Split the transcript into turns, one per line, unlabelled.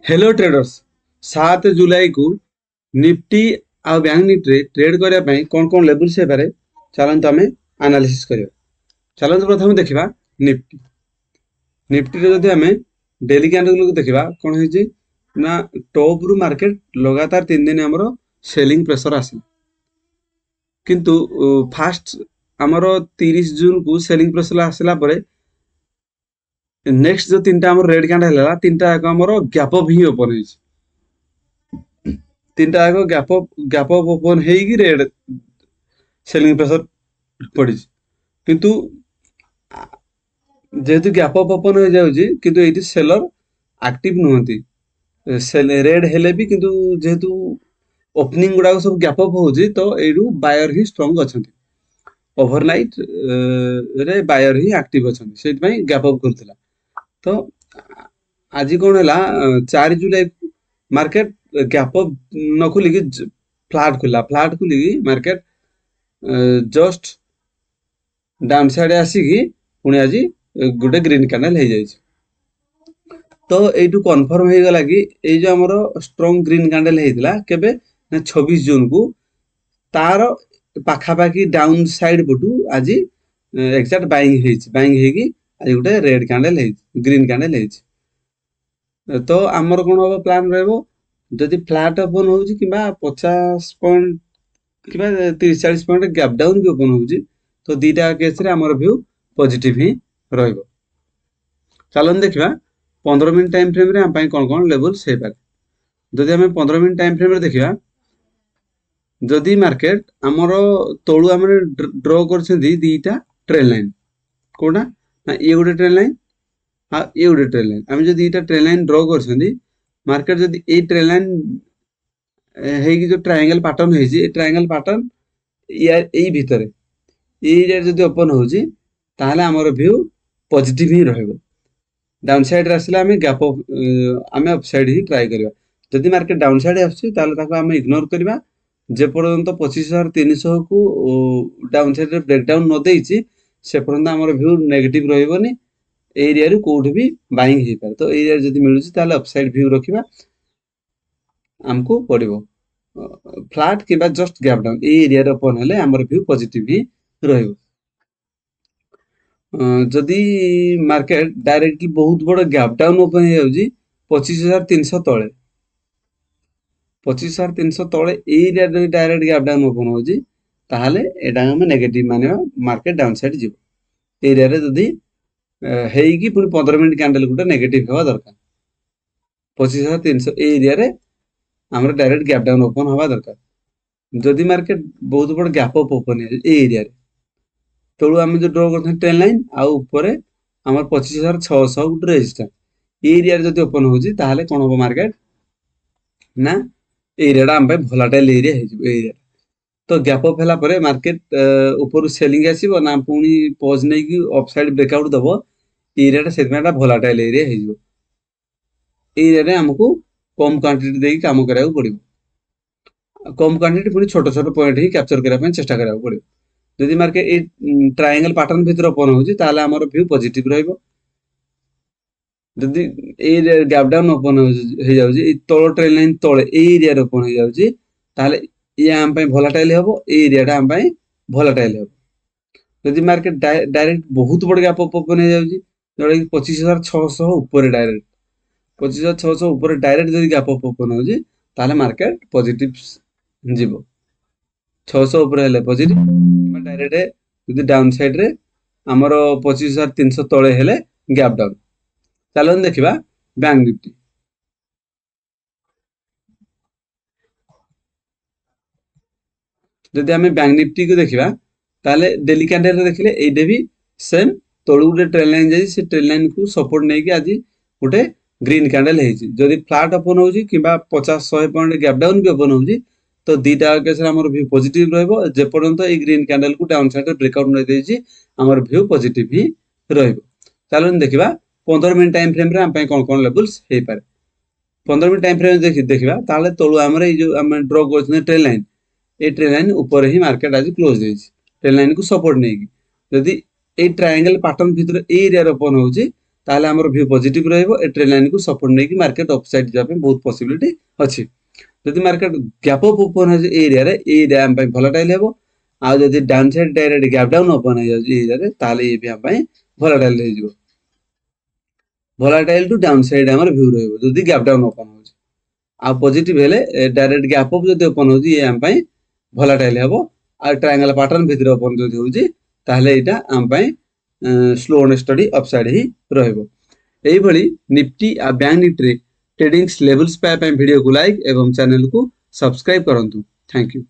Hello traders 7 जुलाई को Nifty आ bank Nifty trade करने कौन कौन लेवल्स है पारे चलते आम एनालिसिस करिया। चलते प्रथम देखा निफ्टी निफ्टी जदि आम डेली कैंडल को देखा कौन है ना टॉप रु मार्केट लगातार 3 दिन आमर सेलिंग प्रेशर आसिला किंतु फास्ट आमर 30 जून को सेलिंग प्रेशर आसिला परे नेक्स्ट जो 3टा आमर रेड कैंडल है 3टा जाक आमर गैप अप ही ओपन है 3टा जाक गैप अप ओपन है रेड सेलिंग प्रेशर पड़ी किंतु जेहेतु गैप अप ओपन हो जाउची किंतु एटी सेलर एक्टिव नुहंती रेड हेले भी किंतु जेहेतु ओपनिंग गुडा सब गैप अप होउची तो एडू बायर ही स्ट्रांग अछंती ओवरनाइट रे बायर ही एक्टिव अछंती सेट पई गैप अप करथिला। तो आज कौन है 4 जुलाई मार्केट गैप अप न खुलिकी फ्लैट खुलिकी मार्केट जस्ट डाउन साइड आसिकी पुणी आज गोटे ग्रीन कैंडल हो जाए तो यू कन्फर्म हो गला कि ये जो आमर स्ट्रॉन्ग ग्रीन कैंडल होता केबे ना 26 जून को तार पाखापाखी डाउन साइड पटू आज एक्जाक्ट बाइंग होगी आज गोटे रेड कैंडल ग्रीन कैंडल तो आमर कौन हम प्लान रही फ्लैट ओपन हो 50 पॉइंट कि 30-40 पॉइंट गैप डाउन भी ओपन हो तो दीटा केस रे आमर व्यू पॉजिटिव ही रहिबो। चलन देखा 15 मिनट टाइम फ्रेम रे हम कौन कौन लेवल्स हो पारे जदि आम 15 मिनट टाइम फ्रेम रे देखा जदि मार्केट आमर तलू आम ड्र कर दीटा ट्रेन लाइन कौटा ना ये गोटे ट्रेन लाइन हाँ ये गोटे ट्रेन लाइन आम जो दीटा ट्रेन लाइन ड्र कर मार्केट जदि ये ट्रेन लाइन जो ट्रायंगल पैटर्न है ट्रायंगल पैटर्न यही भितर ये जदि ओपन होची ताहले आमर व्यू पॉजिटिव ही रहिबो। डाउन साइड रे आसिला आमे गैप आमे अप साइड ही ट्राई करबा जदि मार्केट डाउन साइड आछि ताहले ताको आमे इग्नोर करबा जे पर्यंत 25,300 को डाउन साइड रे ब्रेक डाउन न देइछि से पर्यंत आमर व्यू नेगेटिव रहिबोनी एरिया रे कोठ भी बाइंग हे पारे तो एरिया जदि मिलुछि ताहले अप साइड व्यू रखिबा हमको पड़िबो फ्लैट किबा जस्ट गैप डाउन ए एरिया रे ओपन हेले आमर व्यू पॉजिटिव ही रहिबो। जदि मार्केट डायरेक्टली बहुत बड़ गैप डाउन ओपन हो जाउजी 25,300 तले 25,300 तले एरिया रे डायरेक्ट गैप डाउन ओपन होजी ताहले एटा हम नेगेटिव माने मार्केट डाउन साइड जीवो एरिया रे जदि हेइकी पुनी 15 मिनिट कैंडल गुटे नेगेटिव हवा दरकार 25,300 एरिया रे हमर डायरेक्ट गैप डाउन ओपन हवा दरकार जदि मार्केट बहुत बड़ गैप अप ओपन है एरिया रे तलू आम जो ड्र कर ट्रेन लाइन आउे आम 25,600 गोटे रेजिस्टेंस एरिया जब ओपन होची ताहले कौन हम मार्केट ना एरिया आम भोलाटाइल एरिया एरिया तो गैप अप है पर मार्केट ऊपर सेलिंग आसो ना पुणी पज नहीं अप साइड ब्रेकआउट दब एरिया से भोलाटाइल एरिया एरिया आमको कम क्वांटिटी देकी काम करा पड़ो कम क्वांटिटी पुणी छोट छोट पॉइंट ही कैप्चर करने चेष्टा करा पड़ो जदि मार्केट ए ट्रायंगल पैटर्न भीतर ओपन होची ताहले हमर व्यू पॉजिटिव रहइबो जदि ए गैप डाउन ओपन हो जाउची ए तळ ट्रेन लाइन तळे ए एरिया रे ओपन हो जाउची ताहले ये हम पई वोलेटाइल हेबो ए एरिया टा हम पई वोलेटाइल हेबो जदि मार्केट डायरेक्ट बहुत बड़ गैप ओपन हो जाउची जोडा कि 25,600 ऊपर डायरेक्ट 25,600 ऊपर डायरेक्ट जदि गैप ओपन होची ताहले मार्केट पॉजिटिव जीवो 600 ऊपर हेले पॉजिटिव डायरेक्ट जदि डाउन साइड रे हमर 25,300 तळे हेले गैप डाउन। चलन देखिबा बैंक निफ्टी जदि हमें बैंक निफ्टी को देखिबा ताले डेली कैंडल रे देखिले एडे भी सेम तळु रे ट्रेन लाइन जाई से ट्रेन लाइन को सपोर्ट नै कि आज गोटे ग्रीन कैंडल हेछि जदि फ्लैट ओपन होछि किबा 50-100 पॉइंट गैप डाउन भी ओपन होछि तो दीटा केस हमर व्यू पॉजिटिव रहइबो जे पर्यंत ए ग्रीन कैंडल को डाउन साइड रे ब्रेकआउट नै देछि हमर व्यू पॉजिटिव ही रहइबो। चलन देखिबा 15 मिनिट टाइम फ्रेम रे हम पई कोन कोन लेवल्स हे पारे 15 मिनिट टाइम फ्रेम देखिबा ताले तळु हमर ए जो हम ड्रॉ करछन ट्रेन लाइन ए ट्रेन लाइन ऊपर ही मार्केट आज क्लोज देछि ट्रेन लाइन को सपोर्ट नै कि जदि ए ट्रायंगल पैटर्न भीतर एरिया रे ओपन होछि ताहले हमर व्यू पॉजिटिव रहइबो ए ट्रेंड लाइन को सपोर्ट नै कि मार्केट अपसाइड जा पे बहुत पॉसिबिलिटी अछि जदि मार्केट गैप अप ओपन हो ए एरिया रे ए एरिया हम पे वोलेटाइल हेबो आ जदि down side direct gap down open हो जाउ ए एरिया रे ताहले ए भी हम पे वोलेटाइल रहि जिवो वोलेटाइल टू डाउन साइड हमर व्यू रहइबो जदि गैप डाउन ओपन हो आ पॉजिटिव हेले डायरेक्ट गैप अप जदि ओपन होजी ए हम पे वोलेटाइल हेबो आ ट्रायंगल पैटर्न भितर ओपन जदि होजी ताहले एटा हम पे स्लो एंड स्टडी अपसाइड ही रहइबो एही भली निफ्टी आ बैंक निफ्टी ट्रेडिंग्स लेवल्स पे वीडियो को लाइक एवं चैनल को सब्सक्राइब करंतु थैंक यू।